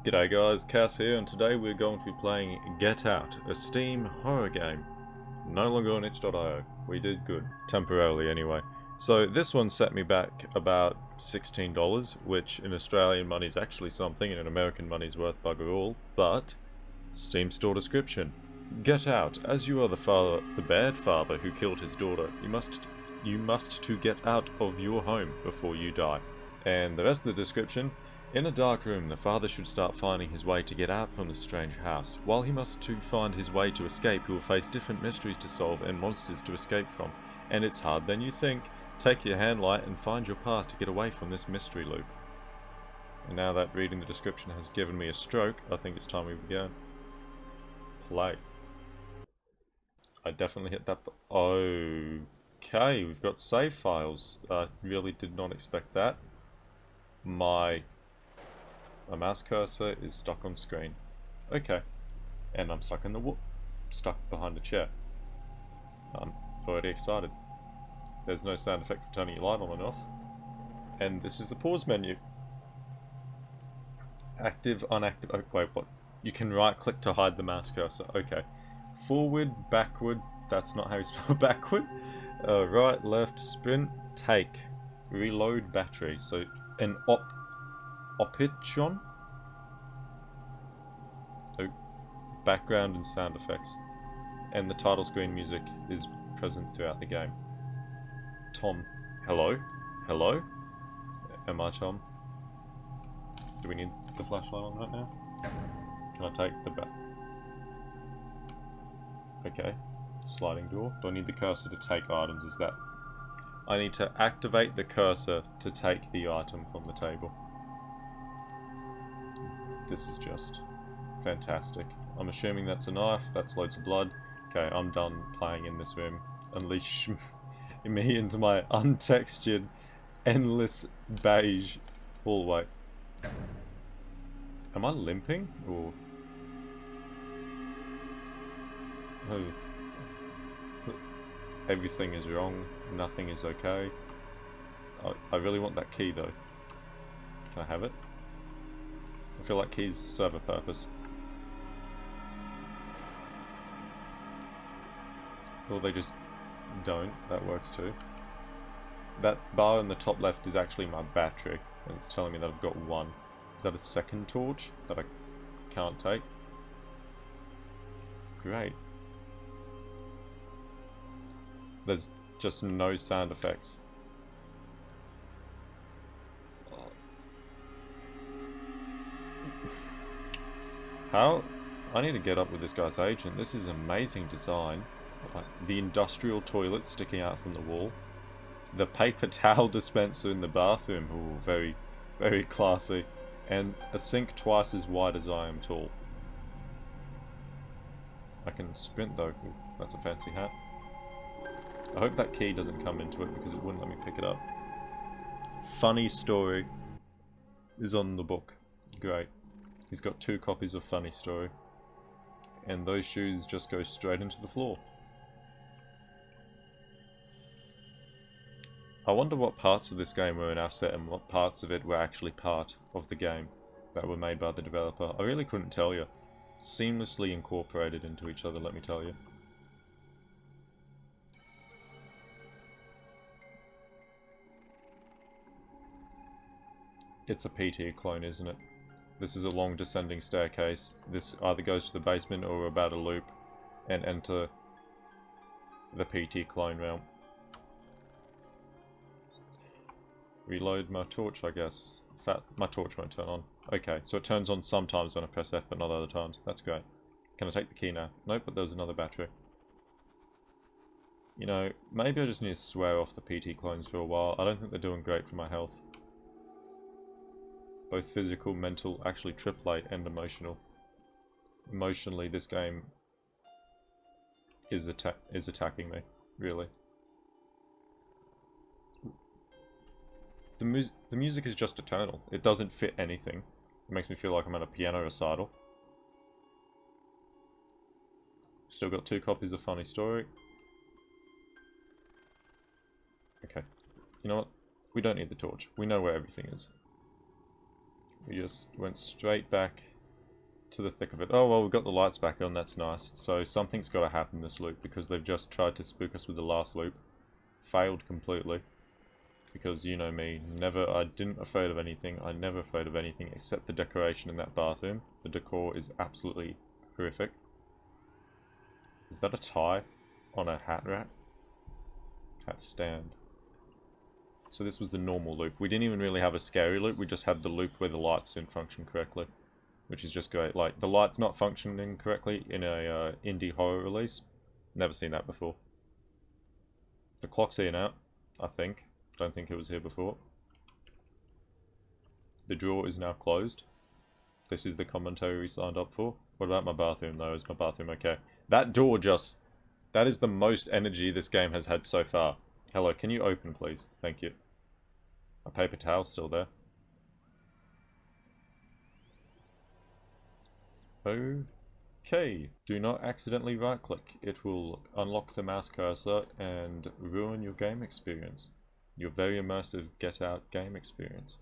G'day guys, Cass here, and today we're going to be playing Get Out, a Steam horror game. No longer on itch.io. We did good. Temporarily anyway. So this one set me back about $16, which in Australian money is actually something, and in American money is worth bugger all, but Steam store description. Get out. As you are the bad father who killed his daughter, you must to get out of your home before you die. And the rest of the description: in a dark room, the father should start finding his way to get out from the strange house. While he must to find his way to escape, he will face different mysteries to solve and monsters to escape from. And it's harder than you think. Take your handlight and find your path to get away from this mystery loop. And now that reading the description has given me a stroke, I think it's time we began. Play. I definitely hit that. Okay, we've got save files. I really did not expect that. My mouse cursor is stuck on screen. Okay. And I'm stuck in the stuck behind a chair. I'm already excited. There's no sound effect for turning your light on and off. And this is the pause menu. Active, unactive. Oh, wait, what? You can right click to hide the mouse cursor. Okay. Forward, backward. That's not how you spell backward. Right, left, sprint, take. Reload battery. So an option. Oh, background and sound effects. And the title screen music is present throughout the game. Tom. Hello? Hello? Am I Tom? Do we need the flashlight on right now? Can I take the back? Okay. Sliding door. Do I need the cursor to take items? Is that... I need to activate the cursor to take the item from the table. This is just fantastic. I'm assuming that's a knife. That's loads of blood. Okay, I'm done playing in this room. Unleash me into my untextured, endless beige hallway. Am I limping? Or... oh. Everything is wrong. Nothing is okay. I really want that key though. Can I have it? I feel like keys serve a purpose. Or they just don't. That works too. That bar in the top left is actually my battery, and it's telling me that I've got one. Is that a second torch that I can't take? Great. There's just no sound effects. How? I need to get up with this guy's agent. This is amazing design. The industrial toilet sticking out from the wall. The paper towel dispenser in the bathroom. Ooh, very, very classy. And a sink twice as wide as I am tall. I can sprint though. Ooh, that's a fancy hat. I hope that key doesn't come into it because it wouldn't let me pick it up. Funny Story is on the book. Great. He's got 2 copies of Funny Story. And those shoes just go straight into the floor. I wonder what parts of this game were an asset and what parts of it were actually part of the game that were made by the developer. I really couldn't tell you. Seamlessly incorporated into each other, let me tell you. It's a PT clone, isn't it? This is a long descending staircase. This either goes to the basement or about a loop and enter the PT clone realm. Reload my torch, I guess. In fact, my torch won't turn on. Okay, so it turns on sometimes when I press F, but not other times. That's great. Can I take the key now? Nope, but there's another battery. You know, maybe I just need to swear off the PT clones for a while. I don't think they're doing great for my health. Both physical, mental, actually triplate, and emotional. Emotionally, this game is attacking me, really. The music is just eternal. It doesn't fit anything. It makes me feel like I'm at a piano recital. Still got 2 copies of Funny Story. Okay. You know what? We don't need the torch. We know where everything is. We just went straight back to the thick of it. Oh, well, we've got the lights back on, that's nice. So something's got to happen this loop, because they've just tried to spook us with the last loop. Failed completely. Because you know me, I didn't afraid of anything, I'm never afraid of anything except the decoration in that bathroom. The decor is absolutely horrific. Is that a tie on a hat rack? Hat stand. So this was the normal loop. We didn't even really have a scary loop, we just had the loop where the lights didn't function correctly. Which is just great. Like, the light's not functioning correctly in a indie horror release. Never seen that before. The clock's here now, I think. Don't think it was here before. The drawer is now closed. This is the commentary we signed up for. What about my bathroom though? Is my bathroom okay? That door just... That is the most energy this game has had so far. Hello, can you open please? Thank you. A paper towel's still there. Okay. Do not accidentally right click. It will unlock the mouse cursor and ruin your game experience. Your very immersive Get Out game experience.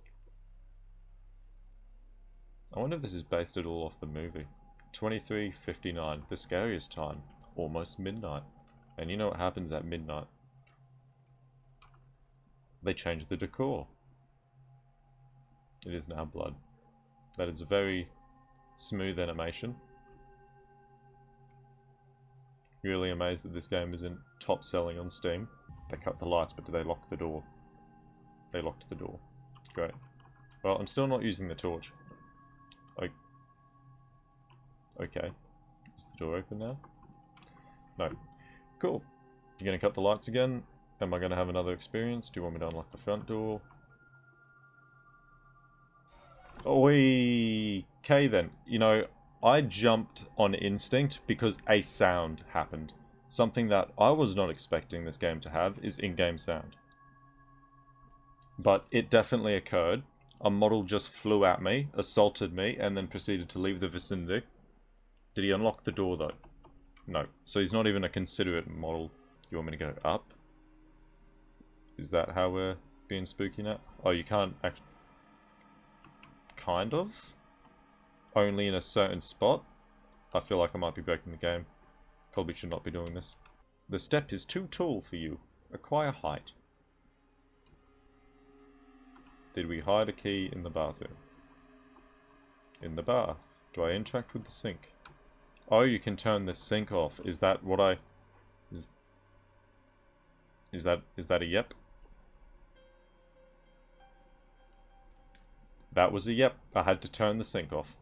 I wonder if this is based at all off the movie. 23:59, the scariest time. Almost midnight. And you know what happens at midnight? They change the decor. It is now blood. That is a very smooth animation. Really amazed that this game isn't top selling on Steam. They cut the lights, but do they lock the door? They locked the door. Great. Well, I'm still not using the torch. Okay. Is the door open now? No. Cool. You're going to cut the lights again? Am I going to have another experience? Do you want me to unlock the front door? Okay then. You know, I jumped on instinct because a sound happened. Something that I was not expecting this game to have is in-game sound. But it definitely occurred. A model just flew at me, assaulted me, and then proceeded to leave the vicinity. Did he unlock the door though? No. So he's not even a considerate model. You want me to go up? Is that how we're being spooky now? Oh, you can't actually... Kind of? Only in a certain spot? I feel like I might be breaking the game. Probably should not be doing this. The step is too tall for you. Acquire height. Did we hide a key in the bathroom? In the bath. Do I interact with the sink? Oh, you can turn the sink off. Is that what I... Is that a yep? That was a yep. I had to turn the sink off.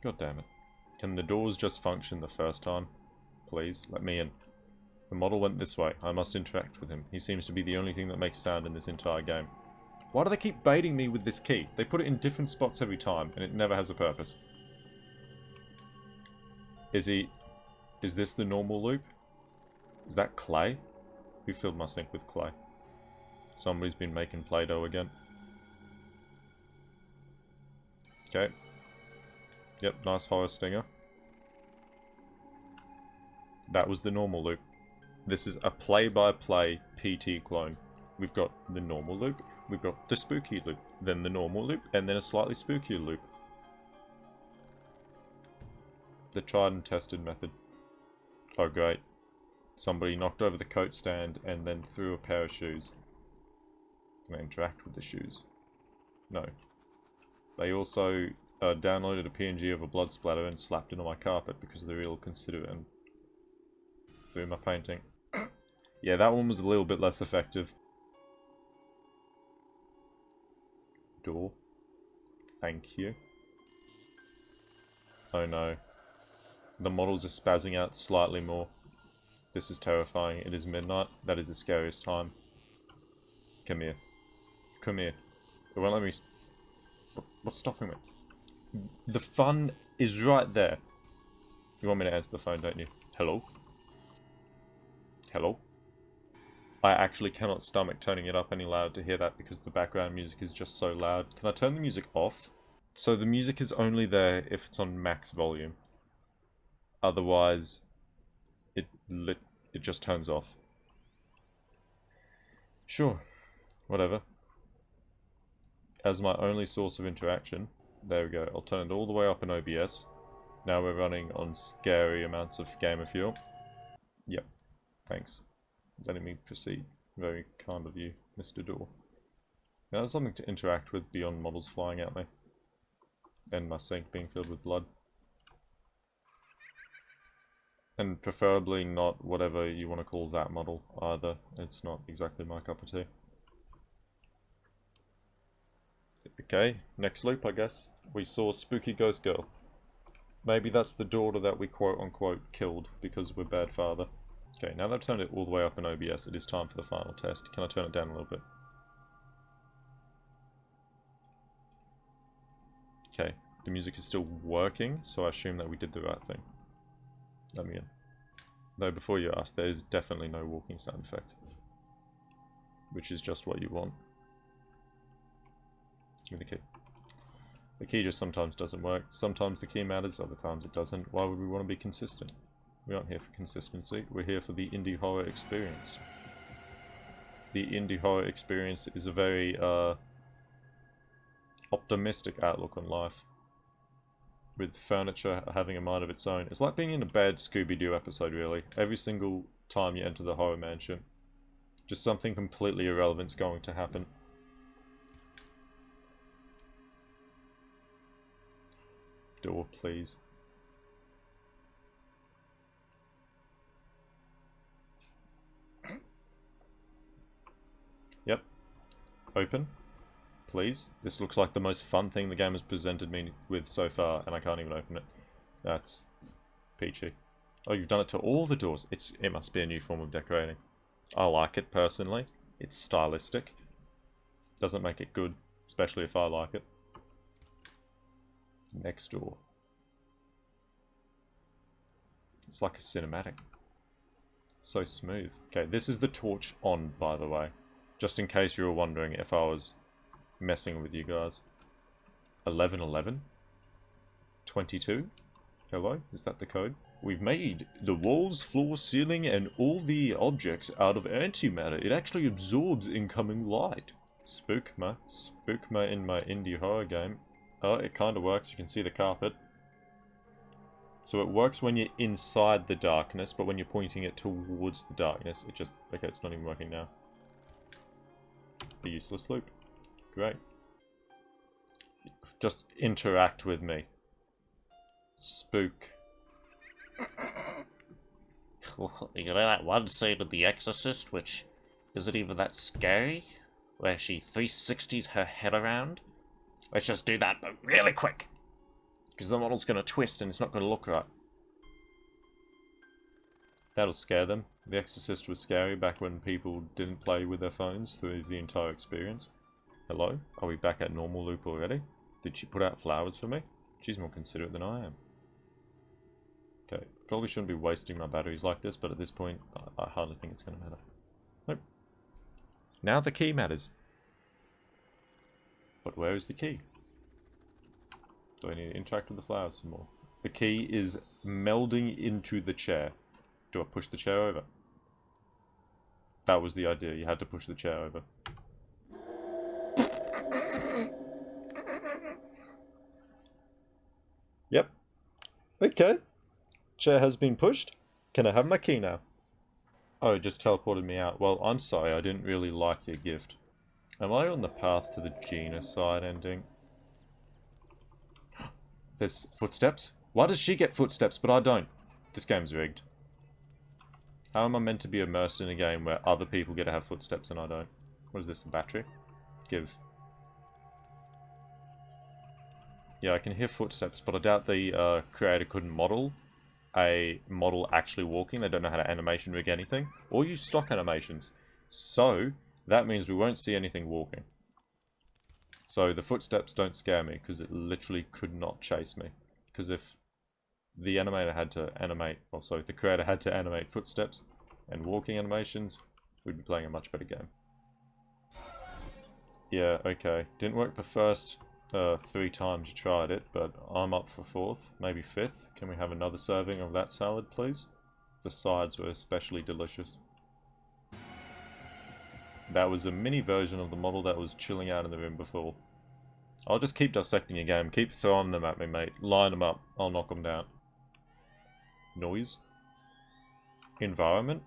God damn it. Can the doors just function the first time? Please, let me in. The model went this way. I must interact with him. He seems to be the only thing that makes sound in this entire game. Why do they keep baiting me with this key? They put it in different spots every time, and it never has a purpose. Is this the normal loop? Is that clay? Who filled my sink with clay? Somebody's been making Play-Doh again. Okay. Yep, nice horror stinger. That was the normal loop. This is a play-by-play PT clone. We've got the normal loop, we've got the spooky loop, then the normal loop, and then a slightly spookier loop. The tried and tested method. Oh great. Somebody knocked over the coat stand and then threw a pair of shoes. Can I interact with the shoes? No. They also downloaded a PNG of a blood splatter and slapped it on my carpet because they're real considerate and threw my painting. Yeah, that one was a little bit less effective. Door. Thank you. Oh no. The models are spazzing out slightly more. This is terrifying. It is midnight. That is the scariest time. Come here. Come here. It won't let me... What's stopping me? The fun is right there. You want me to answer the phone, don't you? Hello? Hello? I actually cannot stomach turning it up any louder to hear that because the background music is just so loud. Can I turn the music off? So the music is only there if it's on max volume. Otherwise, it just turns off. Sure. Whatever. As my only source of interaction, There we go. I'll turn it all the way up in OBS. Now we're running on scary amounts of gamer fuel. Yep. Thanks. Letting me proceed. Very kind of you, Mr. Door. Now there's something to interact with beyond models flying at me. And my sink being filled with blood. And preferably not whatever you want to call that model either. It's not exactly my cup of tea. Okay, next loop I guess. We saw Spooky Ghost Girl. Maybe that's the daughter that we quote-unquote killed because we're bad father. Okay, now that I've turned it all the way up in OBS, it is time for the final test. Can I turn it down a little bit? Okay, the music is still working, so I assume that we did the right thing. Let me in. Though before you ask, there is definitely no walking sound effect. Which is just what you want. Give me the key. The key just sometimes doesn't work. Sometimes the key matters, other times it doesn't. Why would we want to be consistent? We aren't here for consistency, we're here for the indie horror experience. The indie horror experience is a very optimistic outlook on life. With furniture having a mind of its own. It's like being in a bad Scooby-Doo episode, really. Every single time you enter the horror mansion, just something completely irrelevant's going to happen. Door, please. Yep. Open. Please. This looks like the most fun thing the game has presented me with so far, and I can't even open it. That's peachy. Oh, you've done it to all the doors. It must be a new form of decorating. I like it, personally. It's stylistic. Doesn't make it good, especially if I like it. Next door. It's like a cinematic. So smooth. Okay, this is the torch on, by the way. Just in case you were wondering if I was messing with you guys. 1111? 22? Hello? Is that the code? We've made the walls, floor, ceiling, and all the objects out of antimatter. It actually absorbs incoming light. Spookma. Spookma in my indie horror game. Oh, it kind of works. You can see the carpet. So it works when you're inside the darkness, but when you're pointing it towards the darkness, it just... Okay, it's not even working now. A useless loop. Great. Just interact with me. Spook. You know that one scene in The Exorcist, which isn't even that scary? Where she 360s her head around? Let's just do that, but really quick! Because the model's going to twist and it's not going to look right. That'll scare them. The Exorcist was scary back when people didn't play with their phones through the entire experience. Hello? Are we back at normal loop already? Did she put out flowers for me? She's more considerate than I am. Okay, probably shouldn't be wasting my batteries like this, but at this point, I hardly think it's going to matter. Nope. Now the key matters. But where is the key? Do I need to interact with the flowers some more? The key is melding into the chair. Do I push the chair over? That was the idea. You had to push the chair over. Yep. Okay. Chair has been pushed. Can I have my key now? Oh, it just teleported me out. Well, I'm sorry. I didn't really like your gift. Am I on the path to the genocide ending? There's footsteps? Why does she get footsteps, but I don't? This game's rigged. How am I meant to be immersed in a game where other people get to have footsteps and I don't? What is this, a battery? Give. Yeah, I can hear footsteps, but I doubt the creator couldn't model a model actually walking. They don't know how to animation rig anything. Or use stock animations. So, that means we won't see anything walking. So the footsteps don't scare me, because it literally could not chase me. Because if the animator had to animate, or sorry, the creator had to animate footsteps and walking animations, we'd be playing a much better game. Yeah, okay. Didn't work the first 3 times you tried it, but I'm up for 4th, maybe 5th. Can we have another serving of that salad, please? The sides were especially delicious. That was a mini version of the model that was chilling out in the room before. I'll just keep dissecting your game. Keep throwing them at me, mate. Line them up. I'll knock them down. Noise. Environment.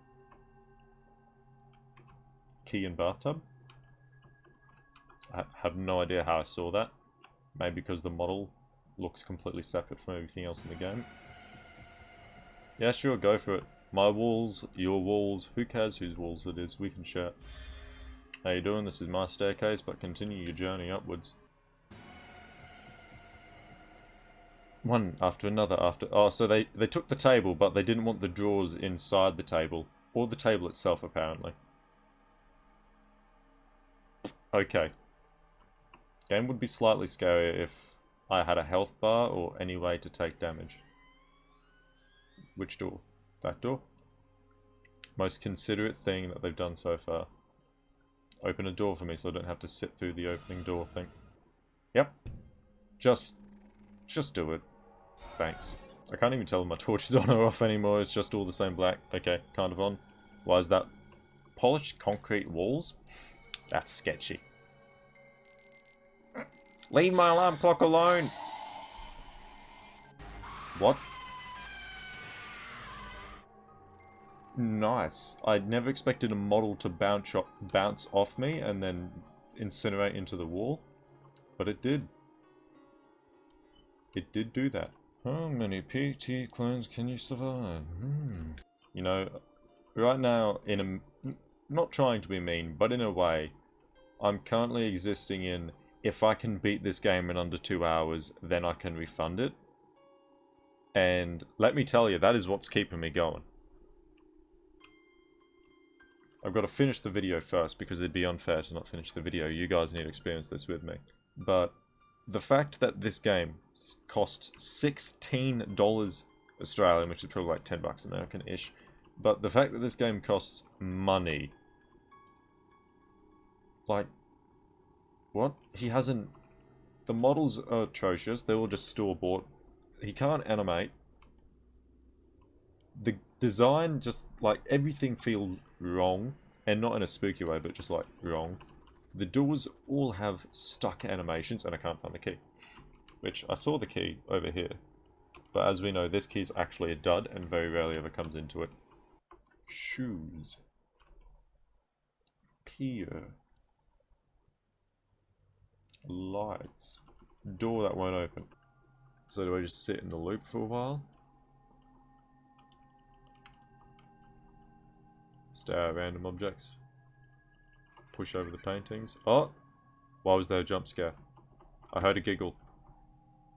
Key and bathtub. I have no idea how I saw that. Maybe because the model looks completely separate from everything else in the game. Yeah, sure, go for it. My walls, your walls, who cares whose walls it is, we can share. How you doing? This is my staircase, but continue your journey upwards. One after another after... Oh, so they took the table, but they didn't want the drawers inside the table. Or the table itself, apparently. Okay. Game would be slightly scarier if I had a health bar or any way to take damage. Which door? That door? Most considerate thing that they've done so far. Open a door for me so I don't have to sit through the opening door thing. Yep. Just do it. Thanks. I can't even tell if my torch is on or off anymore. It's just all the same black. Okay, kind of on. Why is that? Polished concrete walls? That's sketchy. Leave my alarm clock alone! What? Nice. I'd never expected a model to bounce off me and then incinerate into the wall. But it did. It did do that. How many PT clones can you survive? You know, right now, not trying to be mean, but in a way, I'm currently existing in, if I can beat this game in under 2 hours, then I can refund it. And let me tell you, that is what's keeping me going. I've got to finish the video first, because it'd be unfair to not finish the video. You guys need to experience this with me. But the fact that this game costs $16 Australian, which is probably like 10 bucks American-ish, but the fact that this game costs money, like, what? He hasn't... The models are atrocious, they're all just store-bought. He can't animate. The design just, like, everything feels wrong, and not in a spooky way, but just, like, wrong. The doors all have stuck animations, and I can't find the key. Which, I saw the key over here. But as we know, this key is actually a dud, and very rarely ever comes into it. Shoes. Pier. Lights. Door that won't open. So do I just sit in the loop for a while? Stare at random objects. Push over the paintings. Oh! Why was there a jump scare? I heard a giggle.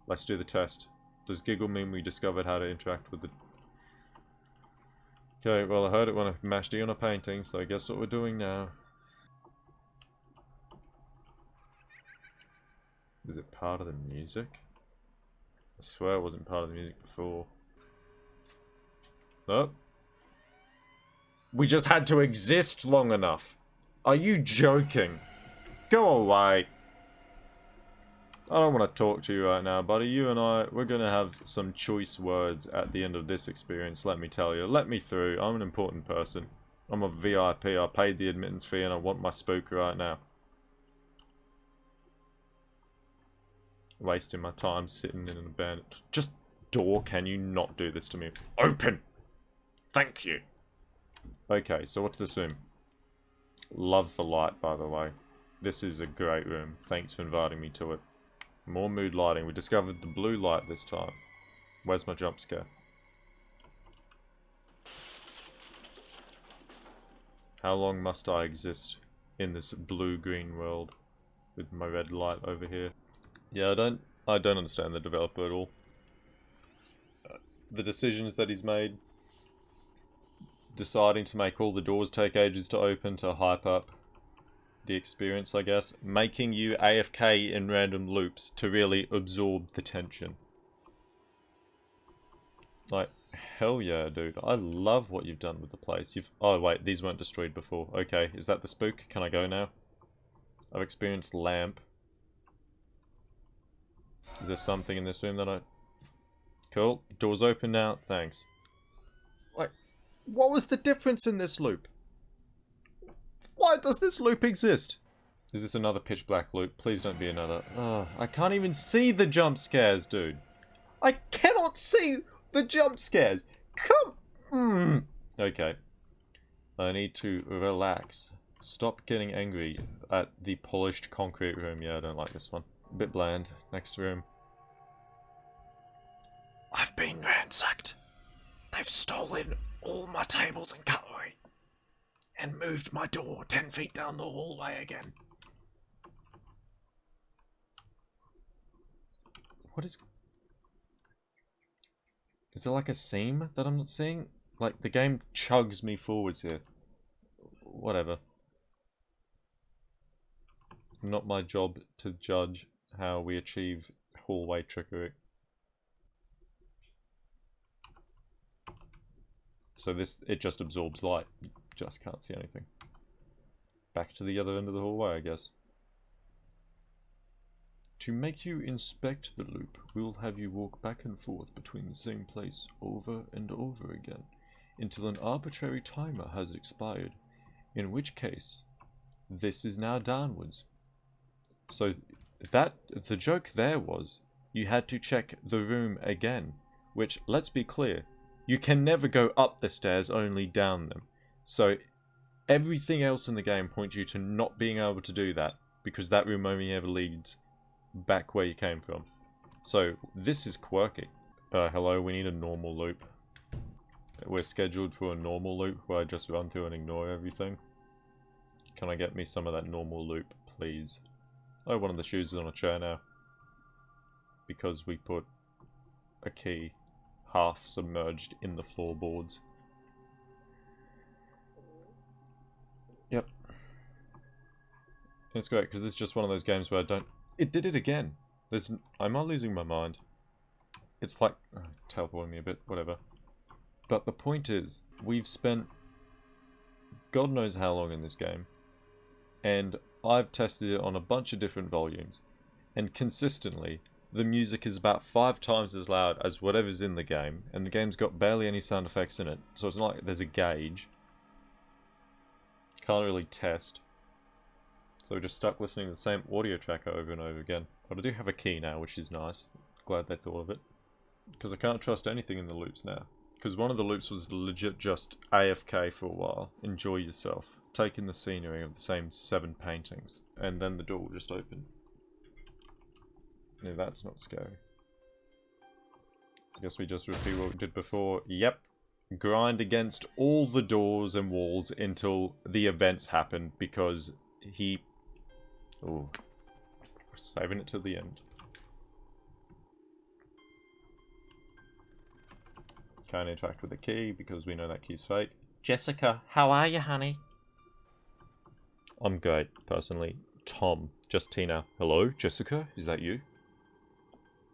Let's do the test. Does giggle mean we discovered how to interact with the... Okay, well I heard it when I mashed E on a painting, so I guess what we're doing now. Is it part of the music? I swear it wasn't part of the music before. Oh. We just had to exist long enough. Are you joking? Go away. I don't want to talk to you right now, buddy. You and I, we're going to have some choice words at the end of this experience, let me tell you. Let me through. I'm an important person. I'm a VIP. I paid the admittance fee and I want my spook right now. Wasting my time sitting in an abandoned... Just door, can you not do this to me? Open! Thank you. Okay, so what's this room? Love the light, by the way. This is a great room. Thanks for inviting me to it. More mood lighting. We discovered the blue light this time. Where's my jump scare? How long must I exist in this blue-green world with my red light over here? Yeah, I don't understand the developer at all. The decisions that he's made, deciding to make all the doors take ages to open to hype up the experience, I guess. Making you AFK in random loops to really absorb the tension. Like, hell yeah, dude. I love what you've done with the place. Oh, wait, these weren't destroyed before. Okay, is that the spook? Can I go now? I've experienced lamp. Is there something in this room that I... Cool. Door's open now. Thanks. Like, what was the difference in this loop? Why does this loop exist? Is this another pitch black loop? Please don't be another. Oh, I can't even see the jump scares, dude. I cannot see the jump scares. Come. Okay. I need to relax. Stop getting angry at the polished concrete room. Yeah, I don't like this one. A bit bland. Next room. I've been ransacked. They've stolen all my tables and cutlery. And moved my door 10 feet down the hallway again. What is... Is there like a seam that I'm not seeing? Like, the game chugs me forwards here. Whatever. Not my job to judge how we achieve hallway trickery. So this, it just absorbs light. Just can't see anything. Back to the other end of the hallway, I guess. To make you inspect the loop, we'll have you walk back and forth between the same place over and over again, until an arbitrary timer has expired, in which case, this is now downwards. So, the joke there was, you had to check the room again, which, let's be clear, you can never go up the stairs, only down them. So, everything else in the game points you to not being able to do that, because that room only ever leads back where you came from. So, this is quirky. Hello, we need a normal loop. We're scheduled for a normal loop where I just run through and ignore everything. Can I get me some of that normal loop, please? Oh, one of the shoes is on a chair now. Because we put a key half submerged in the floorboards. Yep. It's great, because it's just one of those games where I don't... It did it again! I'm not losing my mind. It's like... teleporting me a bit, whatever. But the point is, we've spent God knows how long in this game. And I've tested it on a bunch of different volumes. And consistently, the music is about 5 times as loud as whatever's in the game. And the game's got barely any sound effects in it. So it's not like there's a gauge. Can't really test. So we're just stuck listening to the same audio track over and over again. But I do have a key now, which is nice. Glad they thought of it. Because I can't trust anything in the loops now. Because one of the loops was legit just AFK for a while. Enjoy yourself. Take in the scenery of the same 7 paintings. And then the door will just open. Yeah, that's not scary. I guess we just repeat what we did before. Yep. Grind against all the doors and walls until the events happen, because he... Oh, we're saving it till the end. Can't interact with the key because we know that key's fake. Jessica, how are you, honey? I'm great, personally. Tom, just Tina. Hello, Jessica? Is that you?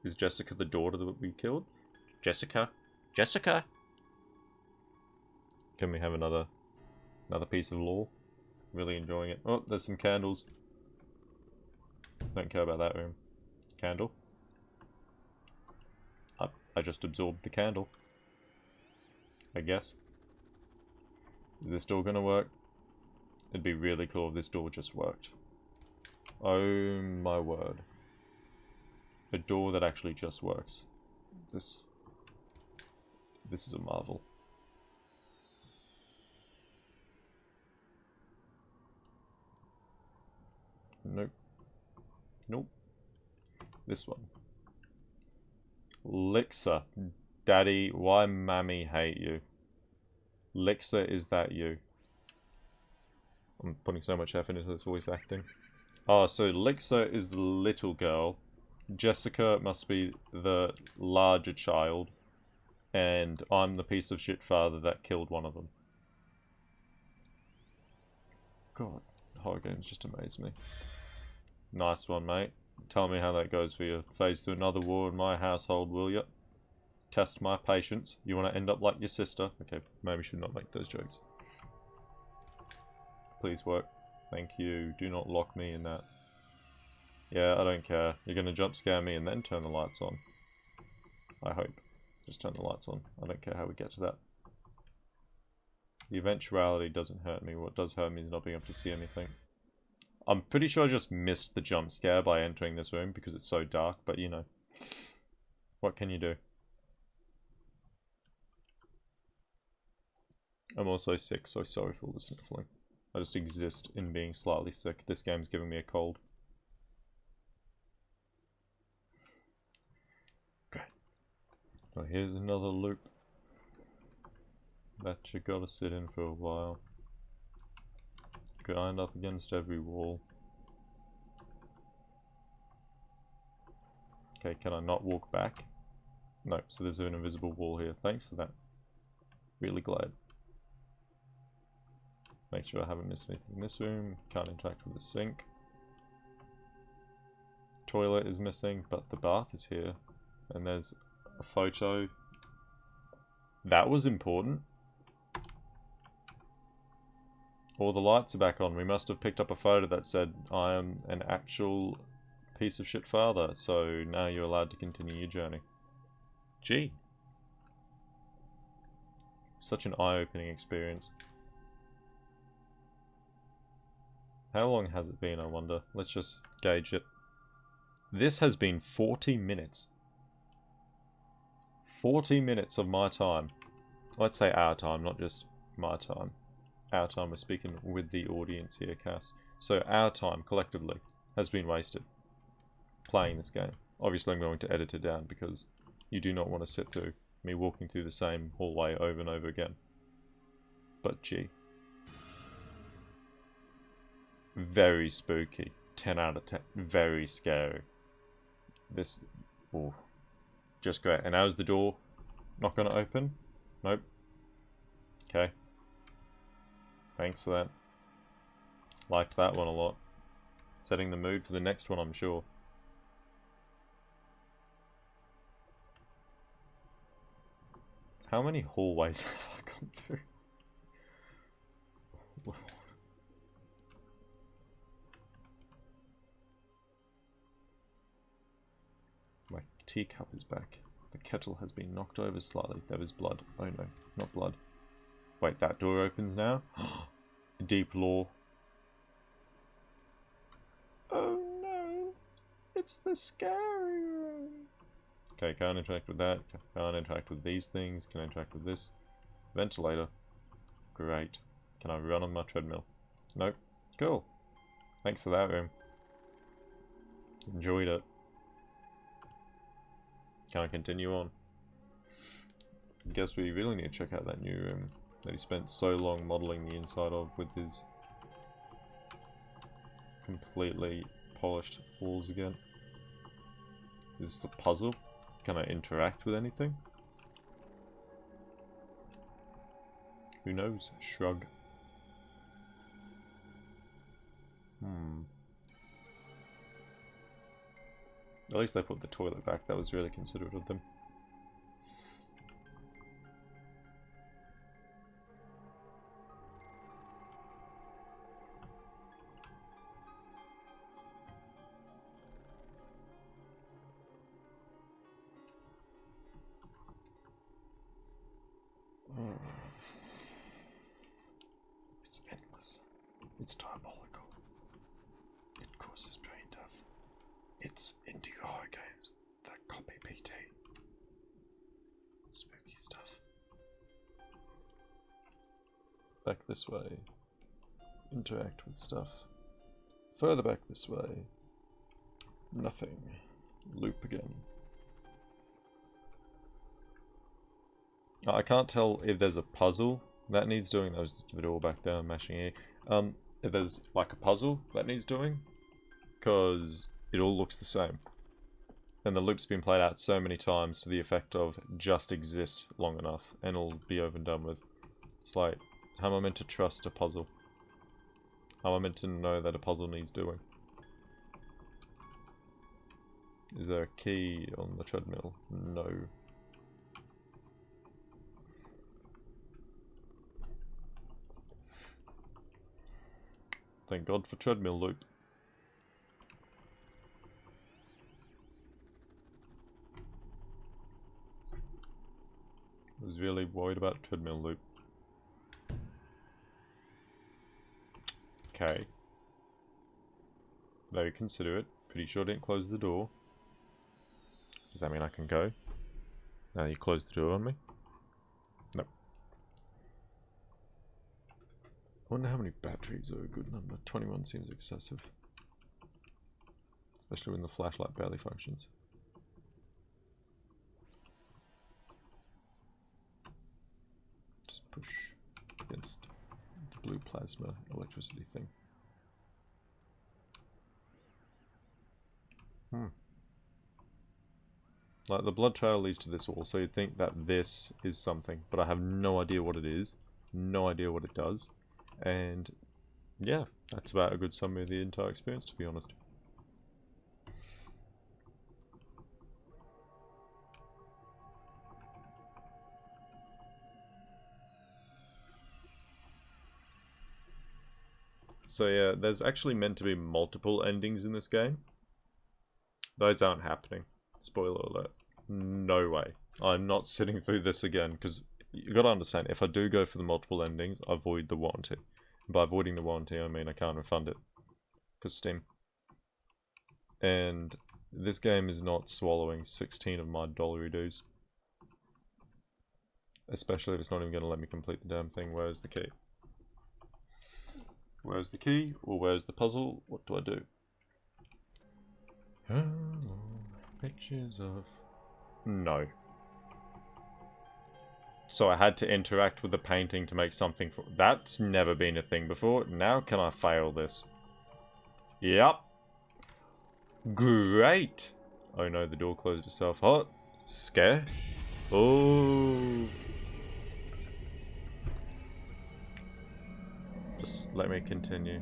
Is Jessica the daughter that we killed? Jessica? Jessica? Can we have another piece of lore? Really enjoying it. Oh, there's some candles. Don't care about that room. Candle. I just absorbed the candle. I guess. Is this door gonna work? It'd be really cool if this door just worked. Oh my word. A door that actually just works. This is a marvel. Nope. Nope. This one. Lixa. Daddy, why Mammy hate you? Lixa, is that you? I'm putting so much effort into this voice acting. Oh, so Lixa is the little girl. Jessica must be the larger child. And I'm the piece of shit father that killed one of them. God, horror games just amaze me. Nice one, mate. Tell me how that goes for you. Phase to another war in my household, will ya? Test my patience. You want to end up like your sister? Okay, maybe should not make those jokes. Please work. Thank you. Do not lock me in that. Yeah, I don't care. You're gonna jump scare me and then turn the lights on. I hope. Just turn the lights on. I don't care how we get to that. The eventuality doesn't hurt me. What does hurt me is not being able to see anything. I'm pretty sure I just missed the jump scare by entering this room because it's so dark, but you know. What can you do? I'm also sick, so sorry for all the sniffling. I just exist in being slightly sick. This game's giving me a cold. Okay. Well, here's another loop that you gotta sit in for a while. Grind up against every wall. Okay, can I not walk back? No, so there's an invisible wall here. Thanks for that. Really glad. Make sure I haven't missed anything in this room. Can't interact with the sink. Toilet is missing, but the bath is here. And there's a photo. That was important. All the lights are back on. We must have picked up a photo that said, I am an actual piece of shit father, so now you're allowed to continue your journey. Gee. Such an eye-opening experience. How long has it been, I wonder? Let's just gauge it. This has been 40 minutes. 40 minutes of my time. Let's say our time, not just my time. Our time, we're speaking with the audience here, Cass. So our time, collectively, has been wasted playing this game. Obviously I'm going to edit it down because you do not want to sit through me walking through the same hallway over and over again. But gee. Very spooky. 10 out of 10. Very scary. This... Ooh. Just great. And how's the door not going to open? Nope. Okay. Thanks for that. Liked that one a lot. Setting the mood for the next one, I'm sure. How many hallways have I gone through? My teacup is back. The kettle has been knocked over slightly. There is blood. Oh no, not blood. Wait, that door opens now? Deep lore. Oh no! It's the scary room! Okay, can't interact with that. Can't interact with these things. Can I interact with this? Ventilator. Great. Can I run on my treadmill? Nope. Cool. Thanks for that room. Enjoyed it. Can I continue on? I guess we really need to check out that new room that he spent so long modelling the inside of with his completely polished walls again. Is this a puzzle? Can I interact with anything? Who knows? Shrug. At least they put the toilet back. That was really considerate of them. It's endless. It's diabolical. It causes brain death. It's indie horror games that copy PT. Spooky stuff. Back this way. Interact with stuff. Further back this way. Nothing. Loop again. I can't tell if there's a puzzle that needs doing. That was the door back there, mashing E. If there's like a puzzle that needs doing, because it all looks the same. And the loop's been played out so many times to the effect of just exist long enough and it'll be over and done with. It's like, how am I meant to trust a puzzle? How am I meant to know that a puzzle needs doing? Is there a key on the treadmill? No. Thank God for treadmill loop. I was really worried about treadmill loop. Okay. Very considerate. Pretty sure I didn't close the door. Does that mean I can go? Now you closed the door on me? No. I wonder how many batteries are a good number. 21 seems excessive. Especially when the flashlight barely functions. Just push against the blue plasma electricity thing. Like, the blood trail leads to this wall, so you'd think that this is something, but I have no idea what it is, no idea what it does, and yeah, that's about a good summary of the entire experience, to be honest. So yeah, there's actually meant to be multiple endings in this game. Those aren't happening. Spoiler alert. No way. I'm not sitting through this again, because you gotta understand, if I do go for the multiple endings, I void the warranty. By avoiding the warranty, I mean I can't refund it. Because Steam. And this game is not swallowing 16 of my dollary dues. Especially if it's not even going to let me complete the damn thing. Where's the key? Where's the key? Or where's the puzzle? What do I do? Pictures of... No. So I had to interact with the painting to make something for... That's never been a thing before. Now can I fail this? Yep. Great. Oh no, the door closed itself. Hot. Scare. Oh. Just let me continue.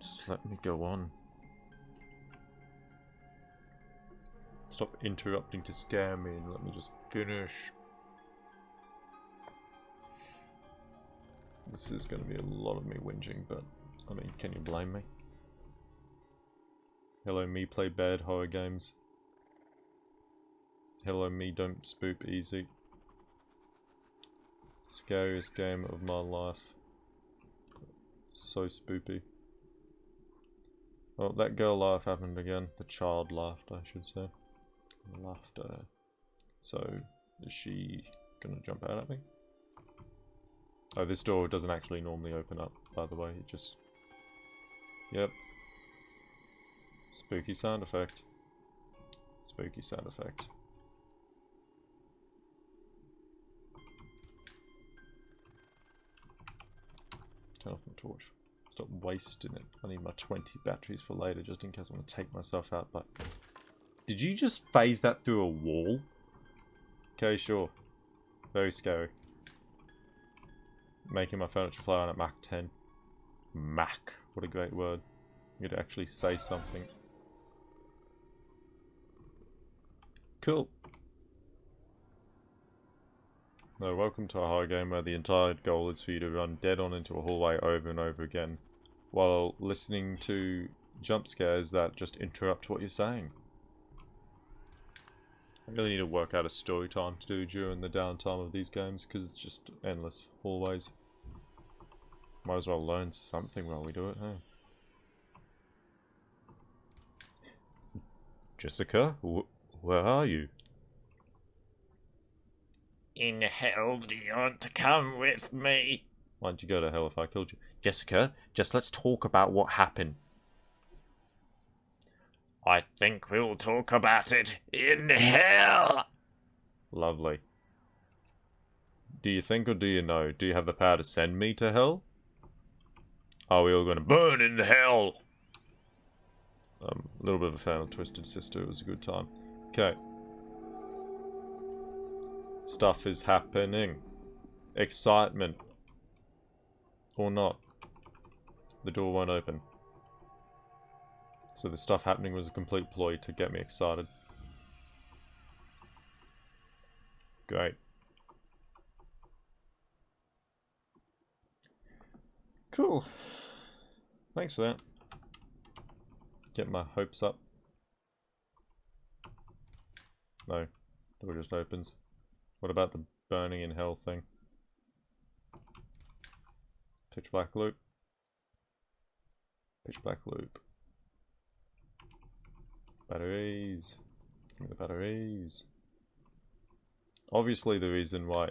Just let me go on. Stop interrupting to scare me and let me just finish. This is going to be a lot of me whinging, but I mean, can you blame me? Hello me play bad horror games. Hello me don't spook easy. Scariest game of my life. So spoopy. Oh, that girl laugh happened again. The child laughed, I should say. Laughter. So, is she gonna jump out at me? Oh, this door doesn't actually normally open up, by the way. It just... Yep. Spooky sound effect. Spooky sound effect. Turn off my torch. Stop wasting it. I need my 20 batteries for later, just in case I want to take myself out, but... Did you just phase that through a wall? Okay, sure. Very scary. Making my furniture fly on at Mach 10. Mach. What a great word. You could actually say something. Cool. No, welcome to a horror game where the entire goal is for you to run dead on into a hallway over and over again, while listening to jump scares that just interrupt what you're saying. I really need to work out a story time to do during the downtime of these games, because it's just endless hallways. Might as well learn something while we do it, hey? Jessica? Where are you? In hell, do you want to come with me? Why'd you go to hell if I killed you? Jessica, just let's talk about what happened. I think we'll talk about it in hell! Lovely. Do you think or do you know? Do you have the power to send me to hell? Are we all gonna burn in hell? A little bit of a fan of Twisted Sister. It was a good time. Okay. Stuff is happening. Excitement. Or not. The door won't open. So the stuff happening was a complete ploy to get me excited. Great. Cool. Thanks for that. Get my hopes up. No. Door just opens. What about the burning in hell thing? Pitch black loop. Pitchback loop. Batteries. Give me the batteries. Obviously the reason why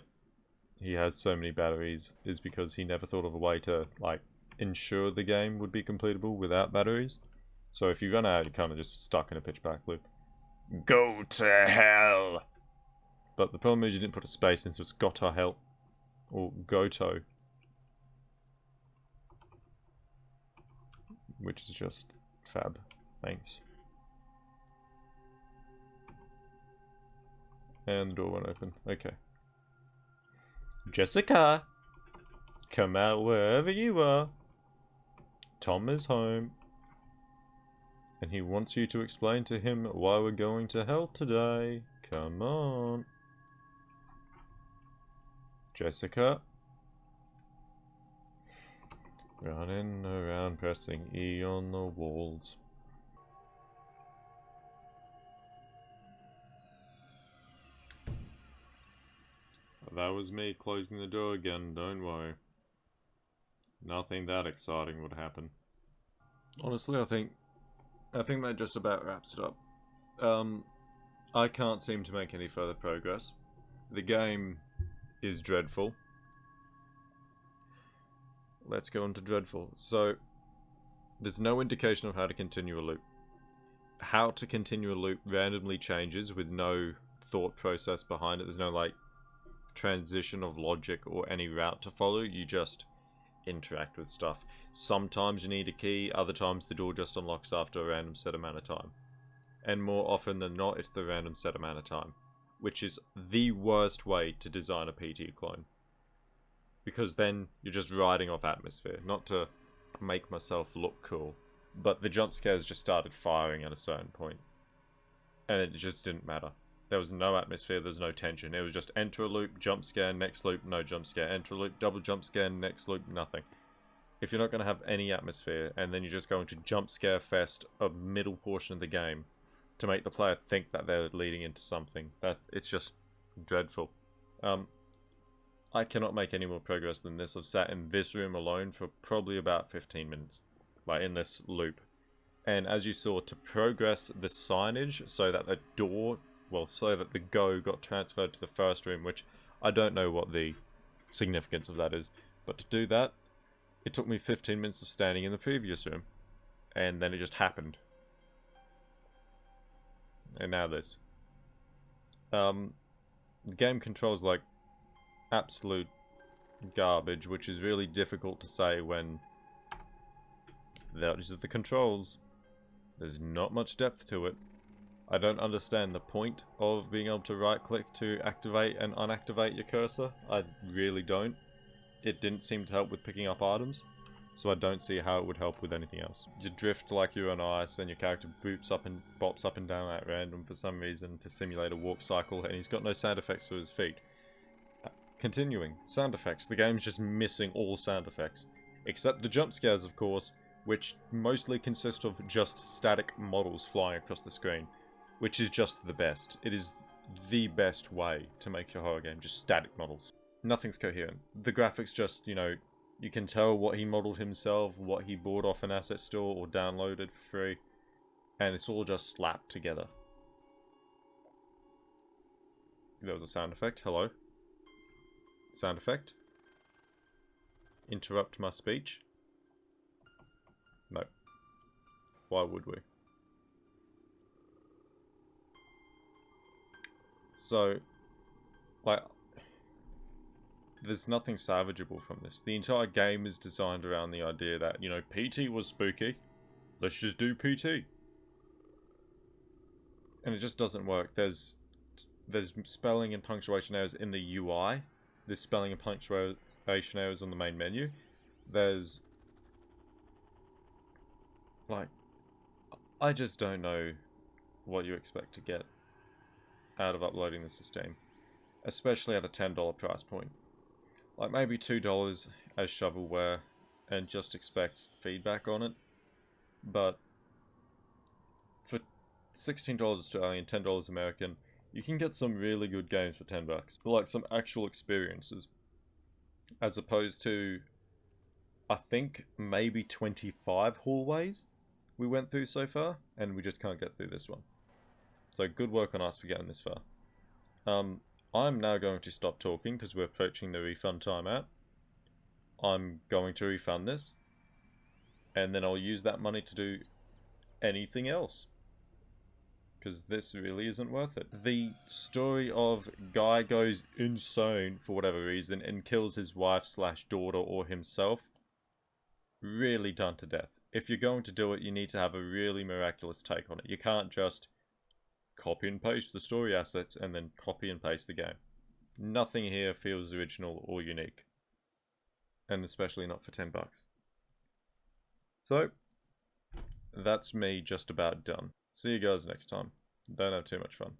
he has so many batteries is because he never thought of a way to, like, ensure the game would be completable without batteries. So if you run out, you're kind of just stuck in a pitchback loop. Go to hell! But the problem is you didn't put a space into it's got to hell. Or Goto. Which is just fab. Thanks. And the door won't open. Okay. Jessica! Come out wherever you are. Tom is home. And he wants you to explain to him why we're going to hell today. Come on. Jessica. Running around pressing E on the walls. That was me closing the door again, don't worry. Nothing that exciting would happen. Honestly, I think that just about wraps it up. I can't seem to make any further progress. The game is dreadful. Let's go on to dreadful. So, there's no indication of how to continue a loop. How to continue a loop randomly changes with no thought process behind it. There's no, like, transition of logic or any route to follow. You just interact with stuff. Sometimes you need a key, other times the door just unlocks after a random set amount of time. And more often than not, it's the random set amount of time. Which is the worst way to design a PT clone. Because then you're just riding off atmosphere. Not to make myself look cool, but the jump scares just started firing at a certain point. And it just didn't matter. There was no atmosphere, there was no tension. It was just enter a loop, jump scare, next loop, no jump scare. Enter a loop, double jump scare, next loop, nothing. If you're not going to have any atmosphere, and then you're just going to jump scare fest a middle portion of the game to make the player think that they're leading into something, that it's just dreadful. I cannot make any more progress than this. I've sat in this room alone for probably about 15 minutes, like in this loop. And as you saw, to progress the signage so that the door, well, so that the go got transferred to the first room, which I don't know what the significance of that is, but to do that, it took me 15 minutes of standing in the previous room, and then it just happened. And now this. The game controls like absolute garbage, which is really difficult to say when these are the controls. There's not much depth to it. I don't understand the point of being able to right click to activate and unactivate your cursor. I really don't. It didn't seem to help with picking up items, so I don't see how it would help with anything else. You drift like you're on ice and your character bops up and down at random for some reason to simulate a walk cycle, and he's got no sound effects for his feet. Continuing, sound effects. The game's just missing all sound effects. Except the jump scares, of course, which mostly consist of just static models flying across the screen. Which is just the best. It is the best way to make your horror game, just static models. Nothing's coherent. The graphics just, you know, you can tell what he modeled himself, what he bought off an asset store or downloaded for free, and it's all just slapped together. There was a sound effect. Hello. Sound effect. Interrupt my speech. No. Why would we? So, like, there's nothing salvageable from this. The entire game is designed around the idea that, you know, PT was spooky. Let's just do PT. And it just doesn't work. There's spelling and punctuation errors in the UI. There's spelling and punctuation errors on the main menu. There's, like, I just don't know what you expect to get out of uploading this to Steam. Especially at a $10 price point. Like, maybe $2 as shovelware and just expect feedback on it. But for $16 Australian, $10 American, you can get some really good games for $10. Like some actual experiences. As opposed to I think maybe 25 hallways we went through so far, and we just can't get through this one. So good work on us for getting this far. I'm now going to stop talking because we're approaching the refund timeout. I'm going to refund this, and then I'll use that money to do anything else. Because this really isn't worth it. The story of guy goes insane for whatever reason and kills his wife / daughter or himself. Really done to death. If you're going to do it, you need to have a really miraculous take on it. You can't just copy and paste the story assets and then copy and paste the game. Nothing here feels original or unique. And especially not for $10. So, that's me just about done. See you guys next time. Don't have too much fun.